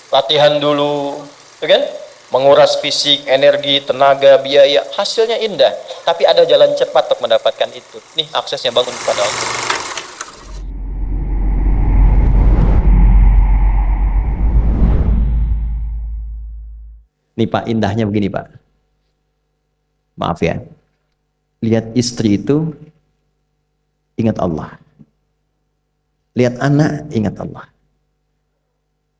latihan dulu, ya kan? Menguras fisik, energi, tenaga, biaya, hasilnya indah. Tapi ada jalan cepat untuk mendapatkan itu. Nih aksesnya, bangun kepada Allah. Nih Pak, indahnya begini Pak. Maaf ya. Lihat istri itu, ingat Allah. Lihat anak, ingat Allah.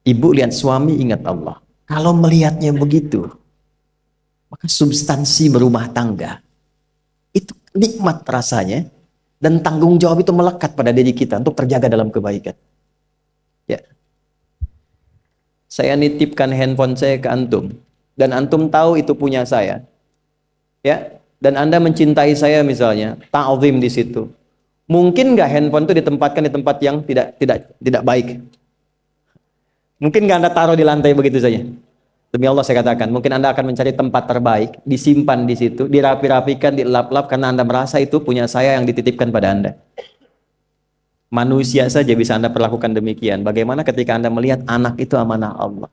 Ibu lihat suami, ingat Allah. Kalau melihatnya begitu, maka substansi berumah tangga itu nikmat rasanya, dan tanggung jawab itu melekat pada diri kita untuk terjaga dalam kebaikan. Ya. Saya nitipkan handphone saya ke antum, dan antum tahu itu punya saya. Ya, dan Anda mencintai saya misalnya, ta'zim di situ. Mungkin nggak handphone itu ditempatkan di tempat yang tidak baik? Mungkin nggak Anda taruh di lantai begitu saja? Demi Allah saya katakan, mungkin Anda akan mencari tempat terbaik, disimpan di situ, dirapi-rapikan, dilap-lap, karena Anda merasa itu punya saya yang dititipkan pada Anda. Manusia saja bisa Anda perlakukan demikian. Bagaimana ketika Anda melihat anak itu amanah Allah,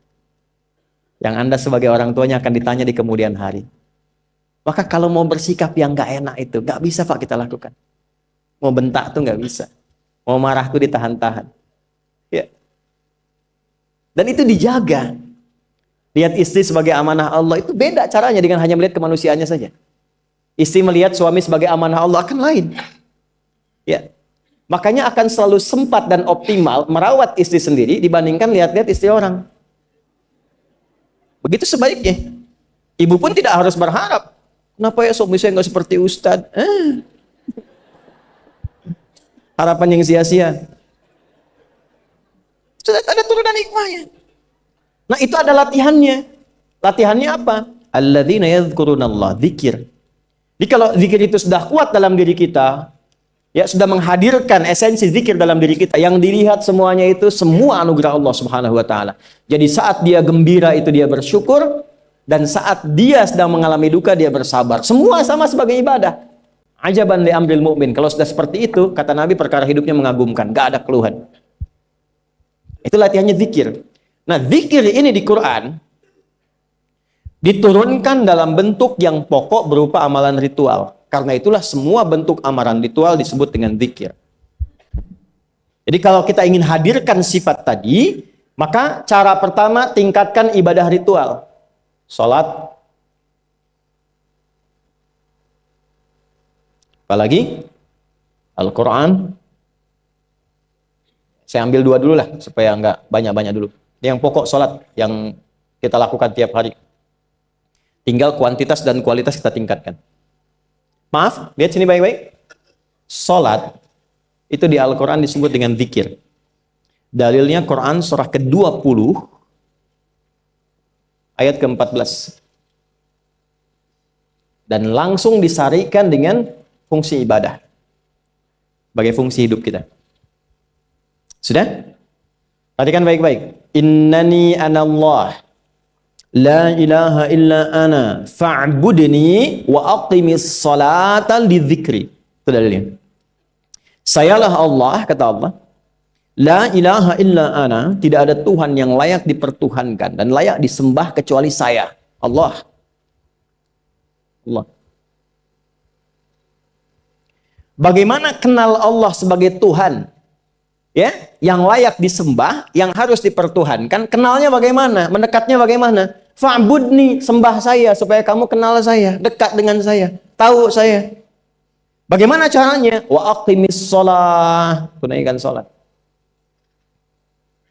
yang Anda sebagai orang tuanya akan ditanya di kemudian hari. Maka kalau mau bersikap yang nggak enak itu, nggak bisa Pak kita lakukan. Mau bentak tuh nggak bisa. Mau marah tuh ditahan-tahan. Ya. Dan itu dijaga. Lihat istri sebagai amanah Allah itu beda caranya dengan hanya melihat kemanusiaannya saja. Istri melihat suami sebagai amanah Allah akan lain. Ya. Makanya akan selalu sempat dan optimal merawat istri sendiri dibandingkan lihat-lihat istri orang. Begitu sebaiknya. Ibu pun tidak harus berharap, kenapa ya suami saya nggak seperti Ustadz? Harapan yang sia-sia. Sudah ada turunan hikmahnya. Nah itu ada latihannya. Latihannya apa? Alladzina yadhkurunallah, zikir. Jadi kalau zikir itu sudah kuat dalam diri kita, ya sudah menghadirkan esensi zikir dalam diri kita, yang dilihat semuanya itu semua anugerah Allah Subhanahu wa taala. Jadi saat dia gembira itu dia bersyukur, dan saat dia sedang mengalami duka dia bersabar. Semua sama sebagai ibadah. Ajaban li amril mu'min. Kalau sudah seperti itu, kata Nabi, perkara hidupnya mengagumkan, gak ada keluhan. Itu latihannya zikir. Nah, zikir ini di Quran diturunkan dalam bentuk yang pokok berupa amalan ritual. Karena itulah semua bentuk amalan ritual disebut dengan zikir. Jadi kalau kita ingin hadirkan sifat tadi, maka cara pertama tingkatkan ibadah ritual. Salat. Apalagi? Al-Quran. Saya ambil dua dulu lah, supaya nggak banyak-banyak dulu. Yang pokok salat, yang kita lakukan tiap hari. Tinggal kuantitas dan kualitas kita tingkatkan. Maaf, lihat sini baik-baik. Salat, itu di Al-Quran disebut dengan zikir. Dalilnya Quran surah ke-20, ayat ke-14. Dan langsung disarikan dengan fungsi ibadah. Sebagai fungsi hidup kita. Sudah? Perhatikan baik-baik. Innani anallah. La ilaha illa ana. Fa'budni wa aqimis salata li dzikri. Itu dalilnya. Sayalah Allah, kata Allah. La ilaha illa ana. Tidak ada Tuhan yang layak dipertuhankan dan layak disembah kecuali saya. Allah. Allah. Bagaimana kenal Allah sebagai Tuhan? Ya, yang layak disembah, yang harus dipertuhankan, kenalnya bagaimana? Mendekatnya bagaimana? Fa'budni, sembah saya supaya kamu kenal saya, dekat dengan saya, tahu saya. Bagaimana caranya? Wa aqimis shalah, tunaikan salat.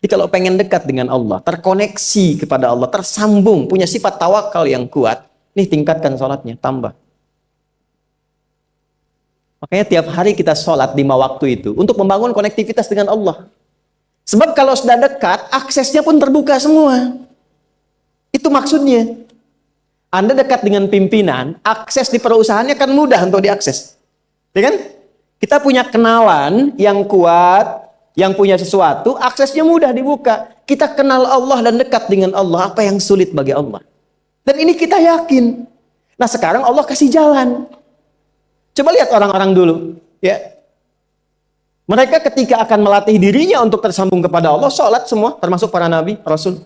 Jadi kalau pengen dekat dengan Allah, terkoneksi kepada Allah, tersambung, punya sifat tawakal yang kuat, nih tingkatkan salatnya, tambah. Makanya tiap hari kita sholat 5 waktu itu untuk membangun konektivitas dengan Allah. Sebab kalau sudah dekat, aksesnya pun terbuka semua. Itu maksudnya. Anda dekat dengan pimpinan, akses di perusahaannya kan mudah untuk diakses. Ya kan? Kita punya kenalan yang kuat, yang punya sesuatu, aksesnya mudah dibuka. Kita kenal Allah dan dekat dengan Allah, apa yang sulit bagi Allah. Dan ini kita yakin. Nah sekarang Allah kasih jalan. Coba lihat orang-orang dulu, ya. Mereka ketika akan melatih dirinya untuk tersambung kepada Allah, sholat semua, termasuk para nabi, rasul.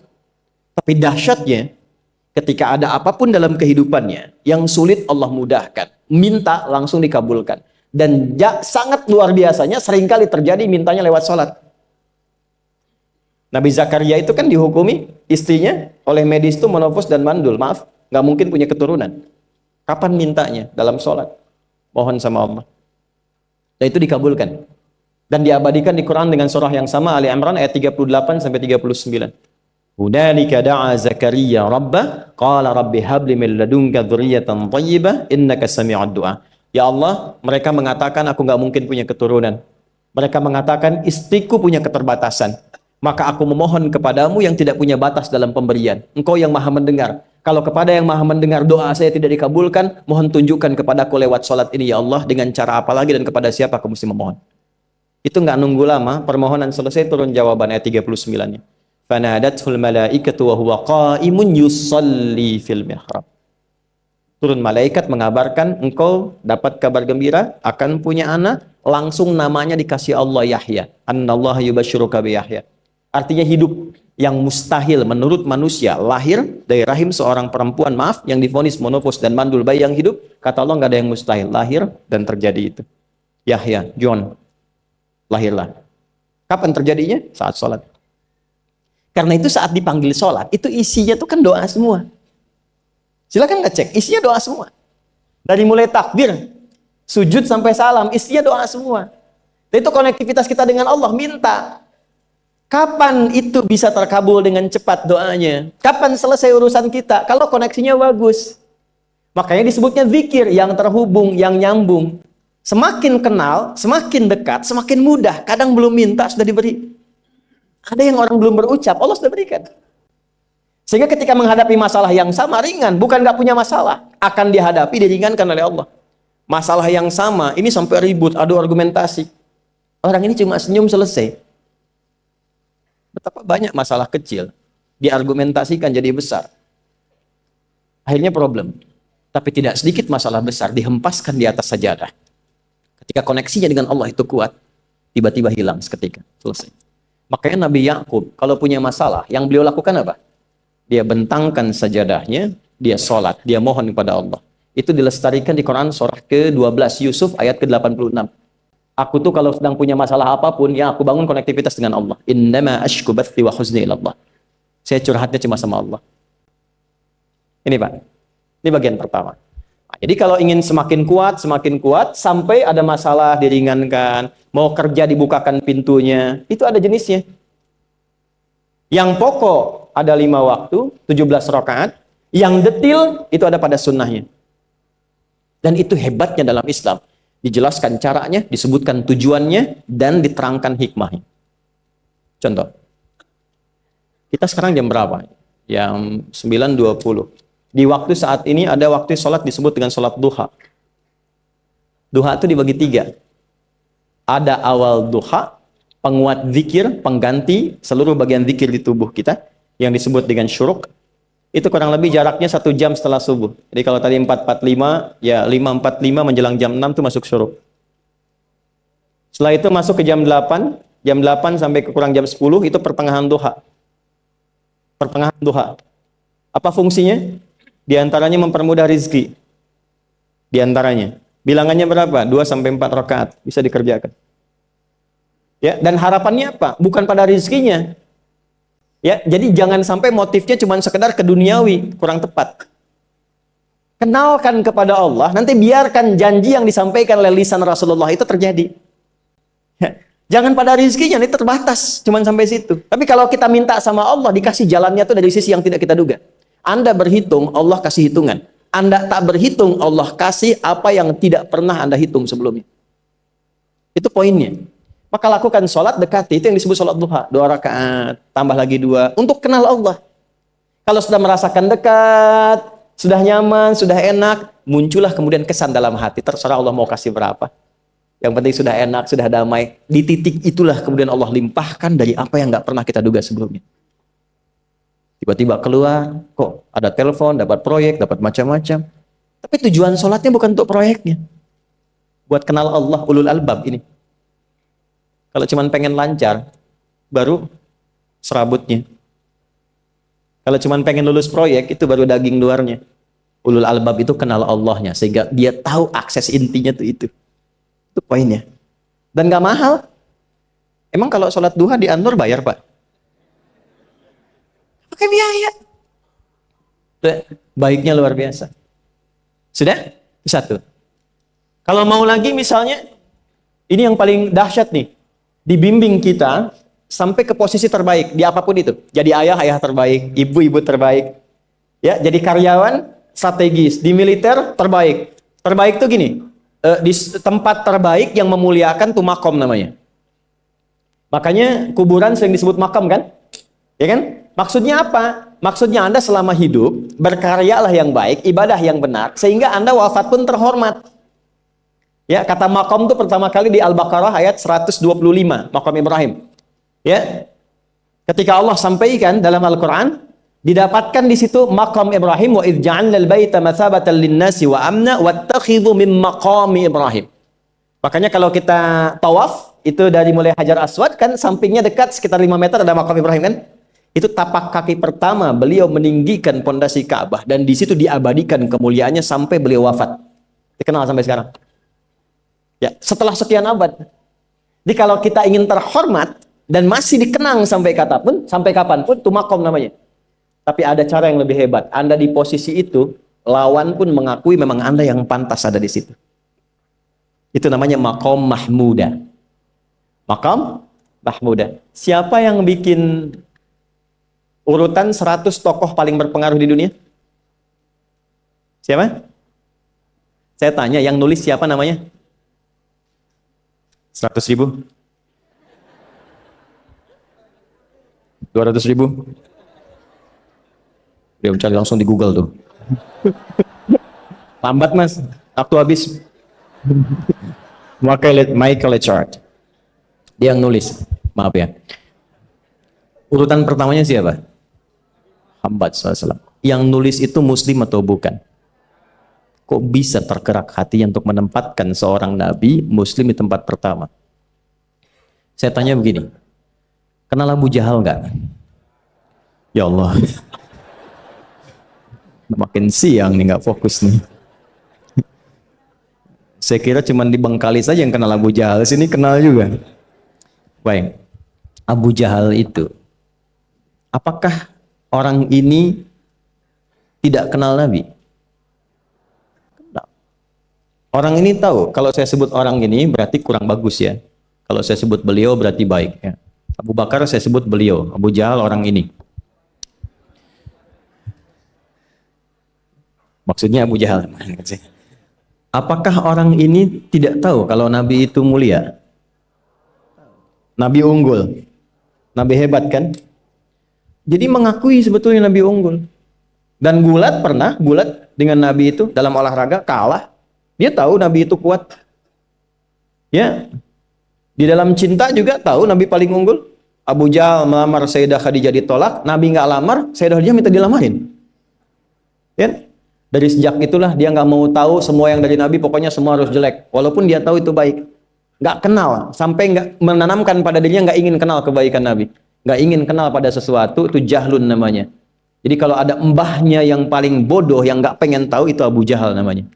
Tapi dahsyatnya, ketika ada apapun dalam kehidupannya yang sulit Allah mudahkan, minta langsung dikabulkan. Dan sangat luar biasanya seringkali terjadi mintanya lewat sholat. Nabi Zakaria itu kan dihukumi istrinya oleh medis itu menopause dan mandul. Maaf, nggak mungkin punya keturunan. Kapan mintanya? Dalam sholat. Mohon sama Allah. Dan itu dikabulkan. Dan diabadikan di Quran dengan surah yang sama, Ali Imran ayat 38 sampai 39. Hunalika da'a Zakaria rabbah qala rabbi habli min ladunka dzurriyyatan thayyibah innaka sami'ud du'a. Ya Allah, mereka mengatakan aku nggak mungkin punya keturunan. Mereka mengatakan istriku punya keterbatasan. Maka aku memohon kepadamu yang tidak punya batas dalam pemberian. Engkau yang maha mendengar. Kalau kepada yang maha mendengar doa saya tidak dikabulkan, mohon tunjukkan kepadaku lewat sholat ini ya Allah, dengan cara apa lagi dan kepada siapa aku mesti memohon. Itu nggak nunggu lama, permohonan selesai turun jawaban ayat 39-nya. Fanadathul malaikatu wa huwa qa'imun yusalli fil mihrab. Turun malaikat mengabarkan engkau dapat kabar gembira akan punya anak, langsung namanya dikasih Allah Yahya. Annallaha yubasyiruka bi Yahya. Artinya hidup yang mustahil menurut manusia, lahir dari rahim seorang perempuan, maaf, yang divonis monofos dan mandul bayi yang hidup, kata Allah nggak ada yang mustahil, lahir dan terjadi itu. Yahya, John, lahirlah. Kapan terjadinya? Saat sholat. Karena itu saat dipanggil sholat, itu isinya tuh kan doa semua. Silakan ngecek, isinya doa semua. Dari mulai takbir, sujud sampai salam, isinya doa semua. Dan itu konektivitas kita dengan Allah, minta. Kapan itu bisa terkabul dengan cepat doanya? Kapan selesai urusan kita? Kalau koneksinya bagus. Makanya disebutnya zikir, yang terhubung, yang nyambung. Semakin kenal, semakin dekat, semakin mudah. Kadang belum minta, sudah diberi. Ada yang orang belum berucap, Allah sudah berikan. Sehingga ketika menghadapi masalah yang sama, ringan. Bukan gak punya masalah. Akan dihadapi, diringankan oleh Allah. Masalah yang sama, ini sampai ribut, adu argumentasi. Orang ini cuma senyum selesai. Betapa banyak masalah kecil diargumentasikan jadi besar. Akhirnya problem. Tapi tidak sedikit masalah besar dihempaskan di atas sajadah. Ketika koneksinya dengan Allah itu kuat, tiba-tiba hilang seketika. Selesai. Makanya Nabi Yakub kalau punya masalah, yang beliau lakukan apa? Dia bentangkan sajadahnya, dia sholat, dia mohon kepada Allah. Itu dilestarikan di Quran surah ke-12 Yusuf ayat ke-86. Aku tuh kalau sedang punya masalah apapun, ya aku bangun konektivitas dengan Allah. Innama ashku bathi wa huzni ilallah. Saya curhatnya cuma sama Allah. Ini Pak, ini bagian pertama. Nah, jadi kalau ingin semakin kuat, sampai ada masalah diringankan, mau kerja dibukakan pintunya, itu ada jenisnya. Yang pokok ada 5 waktu, 17 rakaat. Yang detil itu ada pada sunnahnya. Dan itu hebatnya dalam Islam. Dijelaskan caranya, disebutkan tujuannya, dan diterangkan hikmahnya. Contoh, kita sekarang jam berapa? Jam 9.20. Di waktu saat ini ada waktu sholat disebut dengan sholat duha. Duha itu dibagi 3. Ada awal duha, penguat zikir, pengganti seluruh bagian zikir di tubuh kita, yang disebut dengan syuruk. Itu kurang lebih jaraknya 1 jam setelah subuh. Jadi kalau tadi 4.45, ya 5.45 menjelang jam 6 itu masuk syuruk. Setelah itu masuk ke jam 8 sampai ke kurang jam 10 itu pertengahan duha. Pertengahan duha. Apa fungsinya? Di antaranya mempermudah rizki. Di antaranya. Bilangannya berapa? 2 sampai 4 rakaat bisa dikerjakan. Ya, dan harapannya apa? Bukan pada rizkinya. Ya, jadi jangan sampai motifnya cuma sekedar keduniawi, kurang tepat. Kenalkan kepada Allah, nanti biarkan janji yang disampaikan oleh lisan Rasulullah itu terjadi. Ya, jangan pada rizkinya, ini terbatas, cuma sampai situ. Tapi kalau kita minta sama Allah, dikasih jalannya itu dari sisi yang tidak kita duga. Anda berhitung, Allah kasih hitungan. Anda tak berhitung, Allah kasih apa yang tidak pernah Anda hitung sebelumnya. Itu poinnya. Maka lakukan sholat dekati, itu yang disebut sholat duha. 2 rakaat, tambah lagi 2, untuk kenal Allah. Kalau sudah merasakan dekat, sudah nyaman, sudah enak, muncullah kemudian kesan dalam hati. Terserah Allah mau kasih berapa. Yang penting sudah enak, sudah damai. Di titik itulah kemudian Allah limpahkan dari apa yang nggak pernah kita duga sebelumnya. Tiba-tiba keluar, kok ada telepon, dapat proyek, dapat macam-macam. Tapi tujuan sholatnya bukan untuk proyeknya. Buat kenal Allah, ulul albab ini. Kalau cuma pengen lancar, baru serabutnya. Kalau cuman pengen lulus proyek, itu baru daging luarnya. Ulul albab itu kenal Allahnya, sehingga dia tahu akses intinya tuh itu. Itu poinnya. Dan gak mahal. Emang kalau sholat duha di Anur bayar, Pak? Pakai biaya. Baiknya luar biasa. Sudah? Satu. Kalau mau lagi misalnya, ini yang paling dahsyat nih. Dibimbing kita sampai ke posisi terbaik di apapun itu. Jadi ayah terbaik, ibu terbaik. Ya, jadi karyawan strategis, di militer terbaik. Terbaik tuh gini, di tempat terbaik yang memuliakan tuh makom namanya. Makanya kuburan sering disebut makam kan? Ya kan? Maksudnya apa? Maksudnya Anda selama hidup berkaryalah yang baik, ibadah yang benar, sehingga Anda wafat pun terhormat. Ya, kata makom itu pertama kali di Al-Baqarah ayat 125, makom Ibrahim. Ya. Ketika Allah sampaikan dalam Al-Qur'an, didapatkan di situ makom Ibrahim, wa idz ja'alnal baita matsabatan lin-nasi wa amna wattakhidhu min maqami Ibrahim. Makanya kalau kita tawaf, itu dari mulai Hajar Aswad kan sampingnya dekat sekitar 5 meter ada makom Ibrahim kan? Itu tapak kaki pertama beliau meninggikan pondasi Ka'bah, dan di situ diabadikan kemuliaannya sampai beliau wafat. Dikenal sampai sekarang. Ya, setelah sekian abad. Jadi kalau kita ingin terhormat dan masih dikenang sampai kapanpun, itu makom namanya. Tapi ada cara yang lebih hebat. Anda di posisi itu, lawan pun mengakui memang Anda yang pantas ada di situ. Itu namanya makom mahmuda. Makom mahmuda. Siapa yang bikin urutan 100 tokoh paling berpengaruh di dunia? Siapa? Saya tanya, yang nulis siapa namanya? 100.000? 200.000? Dia mencari langsung di Google tuh. Lambat mas, waktu habis. Michael Chart. Dia yang nulis, maaf ya. Urutan pertamanya siapa? Muhammad SAW. Yang nulis itu muslim atau bukan? Kok bisa tergerak hatinya untuk menempatkan seorang nabi muslim di tempat pertama? Saya tanya begini, kenal Abu Jahal nggak? Ya Allah, makin siang nih, nggak fokus nih. Saya kira cuma di Bengkali saja yang kenal Abu Jahal, sini kenal juga. Baik, Abu Jahal itu, apakah orang ini tidak kenal Nabi? Orang ini tahu, kalau saya sebut orang ini berarti kurang bagus ya. Kalau saya sebut beliau berarti baik ya. Abu Bakar saya sebut beliau, Abu Jahal orang ini. Maksudnya Abu Jahal. Apakah orang ini tidak tahu kalau Nabi itu mulia? Nabi unggul. Nabi hebat kan? Jadi mengakui sebetulnya Nabi unggul. Dan gulat dengan Nabi itu dalam olahraga kalah. Dia tahu Nabi itu kuat. Ya. Di dalam cinta juga tahu Nabi paling unggul. Abu Jahal melamar Sayyidah Khadijah ditolak, Nabi nggak lamar, Sayyidah Khadijah minta dilamarin. Ya. Dari sejak itulah dia nggak mau tahu semua yang dari Nabi, pokoknya semua harus jelek. Walaupun dia tahu itu baik. Nggak kenal, sampai nggak menanamkan pada dirinya nggak ingin kenal kebaikan Nabi. Nggak ingin kenal pada sesuatu, itu jahlun namanya. Jadi kalau ada mbahnya yang paling bodoh, yang nggak pengen tahu, itu Abu Jahal namanya.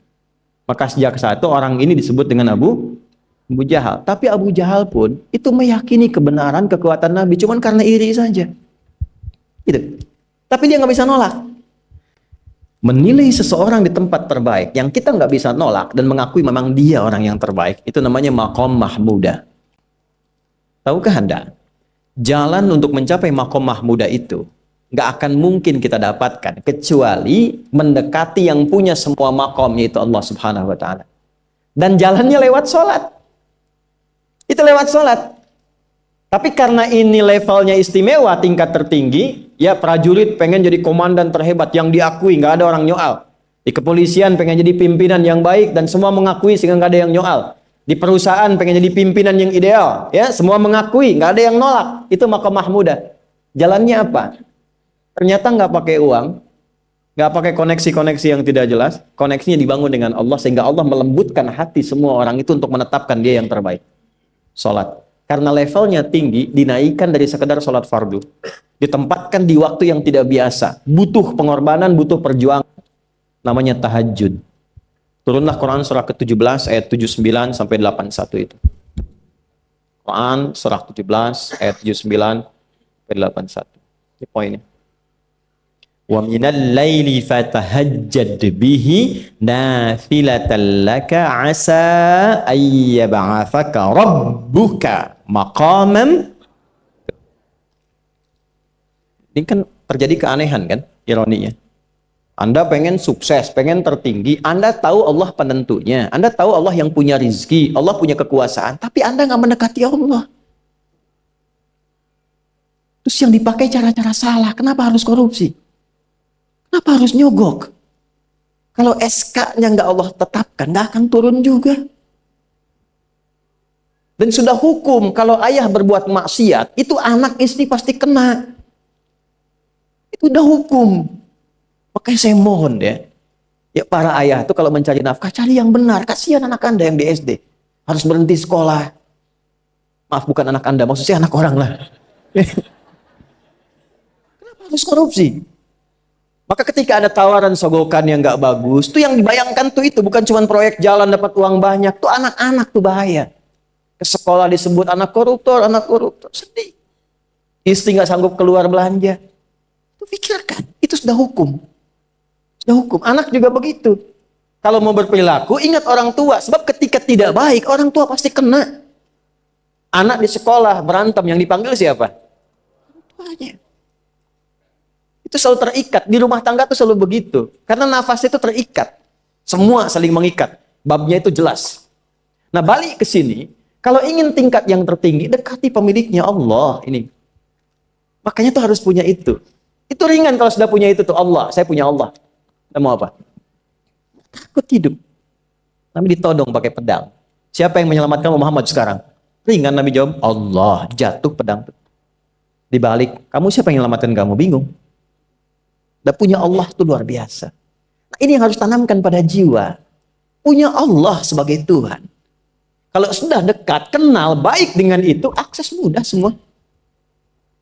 Maka sejak saat itu orang ini disebut dengan Abu Jahal. Tapi Abu Jahal pun itu meyakini kebenaran, kekuatan Nabi, cuman karena iri saja. Gitu. Tapi dia nggak bisa nolak. Menilai seseorang di tempat terbaik yang kita nggak bisa nolak dan mengakui memang dia orang yang terbaik, itu namanya makom mahmuda. Tahukah Anda? Jalan untuk mencapai makom mahmuda itu nggak akan mungkin kita dapatkan kecuali mendekati yang punya semua makom, yaitu Allah Subhanahu wa Ta'ala. Dan jalannya lewat sholat. Itu lewat sholat. Tapi karena ini levelnya istimewa, tingkat tertinggi, ya prajurit pengen jadi komandan terhebat yang diakui, nggak ada orang nyoal. Di kepolisian pengen jadi pimpinan yang baik dan semua mengakui sehingga nggak ada yang nyoal. Di perusahaan pengen jadi pimpinan yang ideal, ya semua mengakui, nggak ada yang nolak. Itu makom mahmuda. Jalannya apa? Ternyata nggak pakai uang, nggak pakai koneksi-koneksi yang tidak jelas. Koneksinya dibangun dengan Allah sehingga Allah melembutkan hati semua orang itu untuk menetapkan dia yang terbaik. Sholat. Karena levelnya tinggi, dinaikkan dari sekedar sholat fardu. Ditempatkan di waktu yang tidak biasa. Butuh pengorbanan, butuh perjuangan. Namanya tahajud. Turunlah Quran surah ke-17 ayat 79 sampai 81 itu. Quran surah 17 ayat 79 sampai 81. Ini poinnya. Wa minal laili fatahajjad bihi nafilatan laka asa ayyab'athaka rabbuka maqaman. Ini kan terjadi keanehan kan, ironinya. Anda pengen sukses, pengen tertinggi, Anda tahu Allah penentunya, Anda tahu Allah yang punya rizki, Allah punya kekuasaan, tapi Anda nggak mendekati Allah. Terus yang dipakai cara-cara salah, kenapa harus korupsi? Kenapa harus nyogok? Kalau SK-nya nggak Allah tetapkan, nggak akan turun juga. Dan sudah hukum, kalau ayah berbuat maksiat, itu anak istri pasti kena. Itu udah hukum. Makanya saya mohon deh, ya para ayah itu kalau mencari nafkah, cari yang benar. Kasihan anak Anda yang di SD. Harus berhenti sekolah. Maaf, bukan anak Anda, maksud saya anak orang lah. Kenapa harus korupsi? Maka ketika ada tawaran sogokan yang nggak bagus, tuh yang dibayangkan tuh itu bukan cuma proyek jalan dapat uang banyak, tuh anak-anak tuh bahaya. Ke sekolah disebut anak koruptor, sedih. Istri nggak sanggup keluar belanja. Tuh pikirkan, itu sudah hukum. Sudah hukum. Anak juga begitu. Kalau mau berperilaku, ingat orang tua. Sebab ketika tidak baik, orang tua pasti kena. Anak di sekolah berantem, yang dipanggil siapa? Tuanya. Itu selalu terikat. Di rumah tangga itu selalu begitu. Karena nafas itu terikat. Semua saling mengikat. Babnya itu jelas. Nah, balik ke sini. Kalau ingin tingkat yang tertinggi, dekati pemiliknya Allah. Ini. Makanya tuh harus punya itu. Itu ringan kalau sudah punya itu tuh Allah. Saya punya Allah. Kita mau apa? Takut hidup. Nabi ditodong pakai pedang. Siapa yang menyelamatkan Muhammad sekarang? Ringan Nabi jawab, Allah. Jatuh pedang. Dibalik, kamu siapa yang menyelamatkan kamu? Bingung. Dan punya Allah itu luar biasa. Nah, ini yang harus tanamkan pada jiwa. Punya Allah sebagai Tuhan. Kalau sudah dekat, kenal, baik dengan itu, akses mudah semua.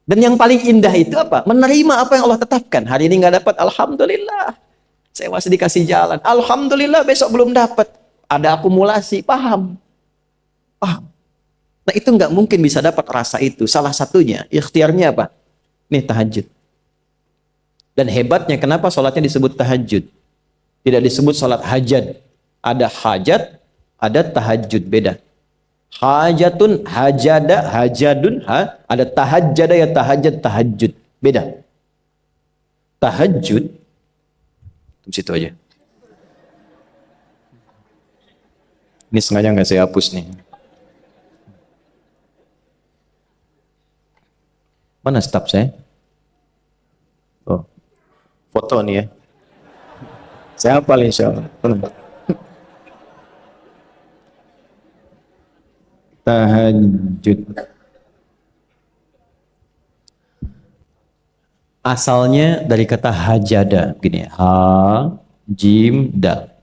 Dan yang paling indah itu apa? Menerima apa yang Allah tetapkan. Hari ini nggak dapat, alhamdulillah. Saya masih dikasih jalan. Alhamdulillah, besok belum dapat. Ada akumulasi, paham. Paham. Nah, itu nggak mungkin bisa dapat rasa itu. Salah satunya, ikhtiarnya apa? Nih, tahajud. Dan hebatnya, kenapa sholatnya disebut tahajud? Tidak disebut sholat hajat. Ada hajat, ada tahajud, beda. Hajatun, hajada, hajadun, ada tahajjada ya tahajjud, tahajud. Beda. Tahajud, di situ aja. Ini sengaja nggak saya hapus nih. Mana staf saya? Oh, foto nih ya. Saya hafal insya Allah. Tahajud. Asalnya dari kata hajada, begini, ha, jim, dal.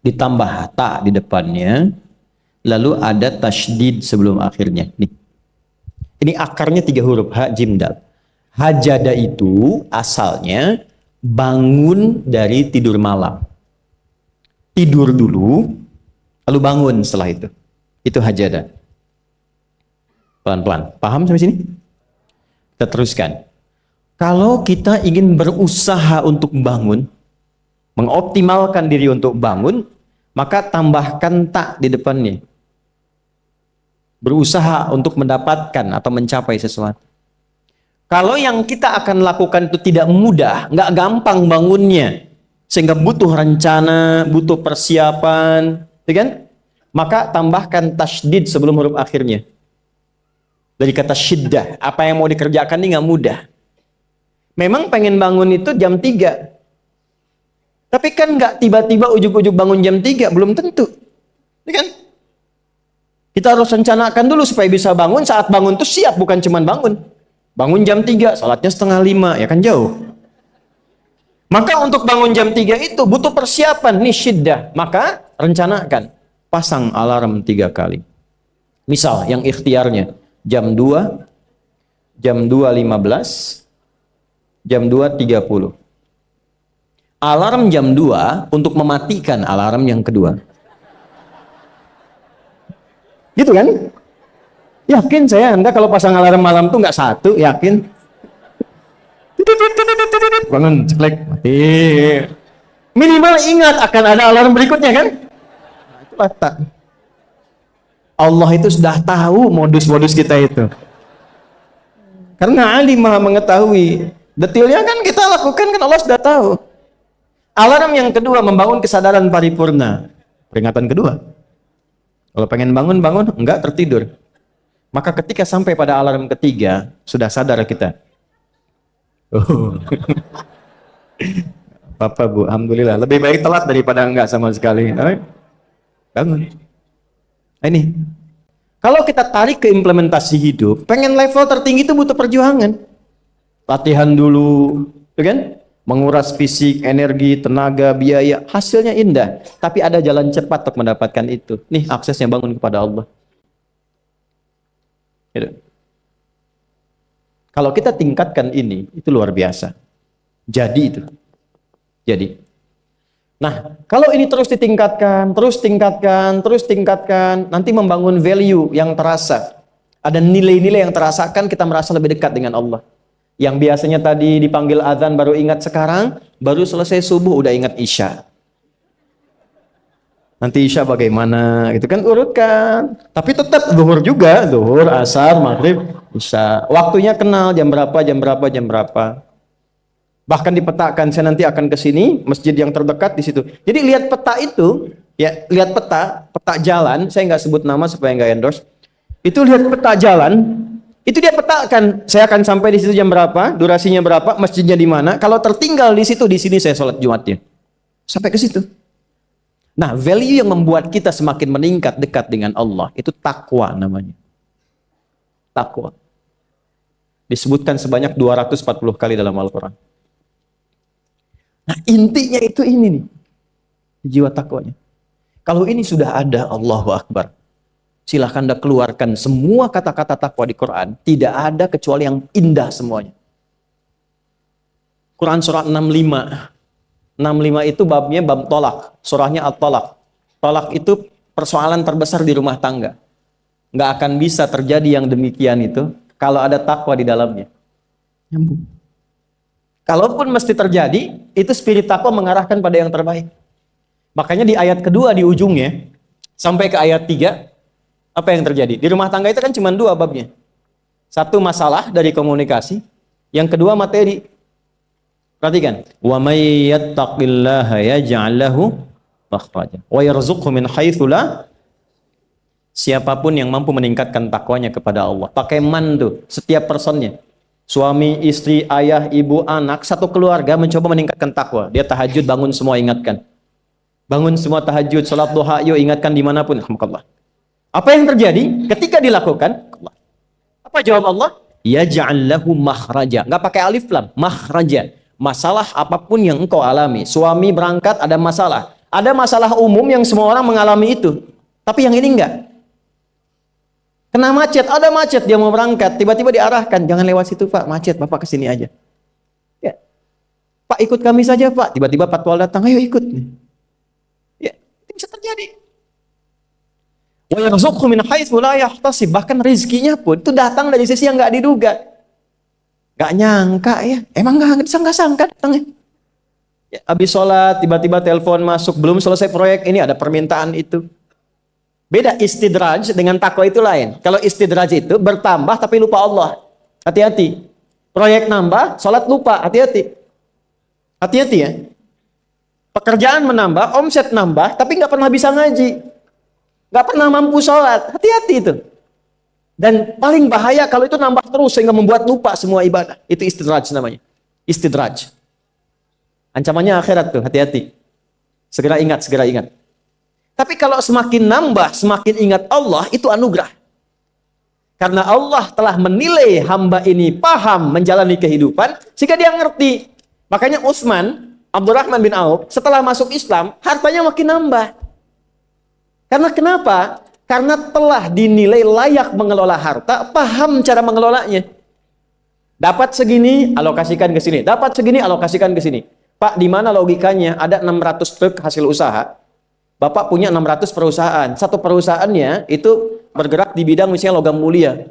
Ditambah ta di depannya, lalu ada tasydid sebelum akhirnya. Nih. Ini akarnya 3 huruf, ha, jim, dal. Hajada itu asalnya bangun dari tidur malam. Tidur dulu, lalu bangun setelah itu. Itu hajada. Pelan-pelan. Paham sampai sini? Kita teruskan. Kalau kita ingin berusaha untuk bangun, mengoptimalkan diri untuk bangun, maka tambahkan tak di depannya. Berusaha untuk mendapatkan atau mencapai sesuatu. Kalau yang kita akan lakukan itu tidak mudah, nggak gampang bangunnya, sehingga butuh rencana, butuh persiapan, ya kan? Maka tambahkan tasydid sebelum huruf akhirnya. Dari kata syiddah, apa yang mau dikerjakan ini nggak mudah. Memang pengen bangun itu jam 3. Tapi kan nggak tiba-tiba ujuk-ujuk bangun jam 3, belum tentu. Ya kan? Kita harus rencanakan dulu supaya bisa bangun, saat bangun tuh siap, bukan cuma bangun. Bangun jam 3, salatnya 4:30, ya kan jauh. Maka untuk bangun jam 3 itu butuh persiapan, nih syiddah. Maka rencanakan. Pasang alarm 3 kali. Misal yang ikhtiarnya jam 2, jam 2.15, jam 2.30. Alarm jam 2 untuk mematikan alarm yang kedua. Gitu kan? Yakin saya Anda kalau pasang alarm malam tuh nggak satu, yakin? Bangun, ceklek, mati. Minimal ingat akan ada alarm berikutnya kan? Nah, itu tak. Allah itu sudah tahu modus-modus kita itu. Karena Ali Maha mengetahui. Detailnya kan kita lakukan kan Allah sudah tahu. Alarm yang kedua membangun kesadaran paripurna. Peringatan kedua. Kalau pengen bangun, enggak tertidur. Maka ketika sampai pada alarm ketiga, sudah sadar kita. Oh. Bapak Bu, alhamdulillah. Lebih baik telat daripada enggak sama sekali. Bangun. Nah, ini. Kalau kita tarik ke implementasi hidup, pengen level tertinggi itu butuh perjuangan. Latihan dulu, kan? Menguras fisik, energi, tenaga, biaya, hasilnya indah. Tapi ada jalan cepat untuk mendapatkan itu. Nih aksesnya bangun kepada Allah. Gitu. Kalau kita tingkatkan ini, itu luar biasa. Jadi itu. Jadi. Nah, kalau ini terus ditingkatkan, terus tingkatkan, nanti membangun value yang terasa. Ada nilai-nilai yang terasakan, kita merasa lebih dekat dengan Allah. Yang biasanya tadi dipanggil azan baru ingat sekarang, baru selesai subuh udah ingat isya. Nanti isya bagaimana? Gitu kan urutkan. Tapi tetap zuhur juga, zuhur, asar, maghrib, isya. Waktunya kenal jam berapa. Bahkan dipetakan, saya nanti akan ke sini, masjid yang terdekat di situ. Jadi lihat peta itu, ya lihat peta jalan. Saya nggak sebut nama supaya nggak endorse. Itu lihat peta jalan. Itu dia petakan, saya akan sampai di situ jam berapa, durasinya berapa, masjidnya di mana. Kalau tertinggal di situ, di sini saya sholat Jumatnya. Sampai ke situ. Nah, value yang membuat kita semakin meningkat dekat dengan Allah, itu takwa namanya. Takwa. Disebutkan sebanyak 240 kali dalam Al-Quran. Nah, intinya itu ini nih. Jiwa takwanya. Kalau ini sudah ada, Allahu Akbar. Silahkan Anda keluarkan semua kata-kata takwa di Quran. Tidak ada kecuali yang indah semuanya. Quran surah 65. 65 itu babnya bab tolak. Surahnya at-tolak. Tolak itu persoalan terbesar di rumah tangga. Nggak akan bisa terjadi yang demikian itu kalau ada takwa di dalamnya. Nyambung. Kalaupun mesti terjadi, itu spirit takwa mengarahkan pada yang terbaik. Makanya di ayat kedua di ujungnya, sampai ke ayat 3, apa yang terjadi? Di rumah tangga itu kan cuma 2 babnya. Satu masalah dari komunikasi, yang kedua materi. Perhatikan. Wa may yattaqillaha yaj'al lahu makhraja wa yarzuqhu min haitsu la. Siapapun yang mampu meningkatkan takwanya kepada Allah. Pakai man tuh, setiap personnya. Suami, istri, ayah, ibu, anak, satu keluarga mencoba meningkatkan takwa. Dia tahajud, bangun semua ingatkan. Bangun semua tahajud, salat duha, yuk ingatkan dimanapun. Alhamdulillah. Apa yang terjadi ketika dilakukan? Apa jawab Allah? Yaj'al lahu makhraja. Enggak pakai alif lam, makhraja. Masalah apapun yang engkau alami. Suami berangkat ada masalah. Ada masalah umum yang semua orang mengalami itu. Tapi yang ini enggak. Kena macet, ada macet, dia mau berangkat, tiba-tiba diarahkan, jangan lewat situ Pak, macet, Bapak kesini aja. Ya. Pak ikut kami saja Pak, tiba-tiba patwal datang, ayo ikut. Ya, itu bisa terjadi. Wa yarzuqhu min haitsu la yahtasib, bahkan rezekinya pun itu datang dari sisi yang nggak diduga. Nggak nyangka ya, emang nggak sangka datangnya. Ya, habis sholat, tiba-tiba telepon masuk, belum selesai proyek ini ada permintaan itu. Beda istidraj dengan takwa itu lain. Kalau istidraj itu bertambah tapi lupa Allah. Hati-hati. Proyek nambah, sholat lupa. Hati-hati. Hati-hati ya. Pekerjaan menambah, omset nambah, tapi nggak pernah bisa ngaji. Nggak pernah mampu sholat. Hati-hati itu. Dan paling bahaya kalau itu nambah terus sehingga membuat lupa semua ibadah. Itu istidraj namanya. Istidraj. Ancamannya akhirat tuh, hati-hati. Segera ingat, segera ingat. Tapi kalau semakin nambah, semakin ingat Allah, itu anugerah. Karena Allah telah menilai hamba ini paham menjalani kehidupan, sehingga dia ngerti. Makanya Utsman, Abdurrahman bin Auf, setelah masuk Islam, hartanya makin nambah. Karena kenapa? Karena telah dinilai layak mengelola harta, paham cara mengelolanya. Dapat segini, alokasikan ke sini. Dapat segini, alokasikan ke sini. Pak, di mana logikanya? Ada 600 truk hasil usaha. Bapak punya 600 perusahaan. Satu perusahaannya itu bergerak di bidang misalnya logam mulia.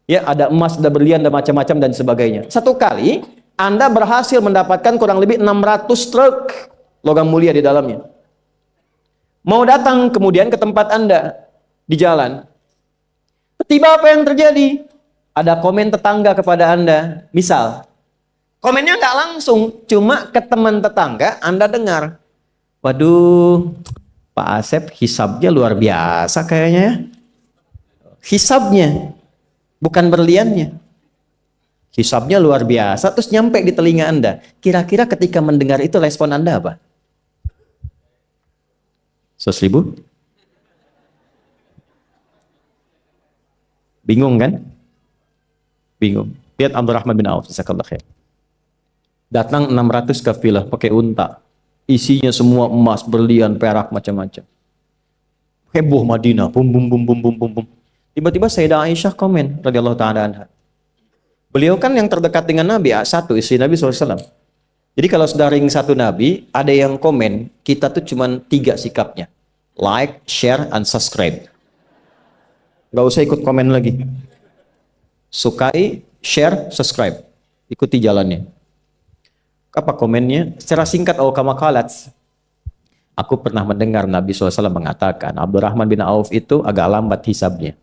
Ya, ada emas, ada berlian, ada macam-macam dan sebagainya. Satu kali Anda berhasil mendapatkan kurang lebih 600 truk logam mulia di dalamnya. Mau datang kemudian ke tempat Anda di jalan. Tiba apa yang terjadi? Ada komen tetangga kepada Anda. Misal, komennya nggak langsung, cuma ke teman tetangga Anda dengar. Waduh, Pak Asep hisabnya luar biasa kayaknya ya. Hisabnya, bukan berliannya. Hisabnya luar biasa, terus nyampe di telinga Anda. Kira-kira ketika mendengar itu respon Anda apa? 100.000? Bingung kan? Bingung. Lihat Abdurrahman bin Auf, jazakallahu khair. Datang 600 kafilah pakai unta. Isinya semua emas, berlian, perak, macam-macam. Heboh Madinah, bum bum bum bum bum bum bum. Tiba-tiba Sayyidah Aisyah komen radhiyallahu taala anha. Beliau kan yang terdekat dengan Nabi, satu istri Nabi SAW. Jadi kalau sudah ring satu Nabi, ada yang komen, kita tuh cuma 3 sikapnya. Like, share, and subscribe. Gak usah ikut komen lagi. Sukai, share, subscribe. Ikuti jalannya. Apa komennya? Secara singkat, kama qalat. Aku pernah mendengar Nabi SAW mengatakan, Abdurrahman bin Auf itu agak lambat hisabnya.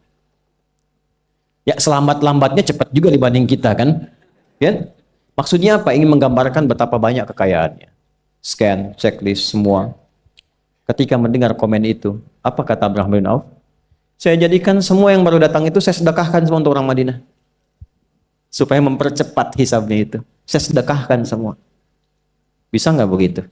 Ya, selambat-lambatnya cepat juga dibanding kita kan? Ya? Maksudnya apa? Ingin menggambarkan betapa banyak kekayaannya. Scan, checklist, semua. Ketika mendengar komen itu, apa kata Abdurrahman bin Auf? Saya jadikan semua yang baru datang itu saya sedekahkan semua untuk orang Madinah. Supaya mempercepat hisabnya itu. Saya sedekahkan semua. Bisa nggak begitu?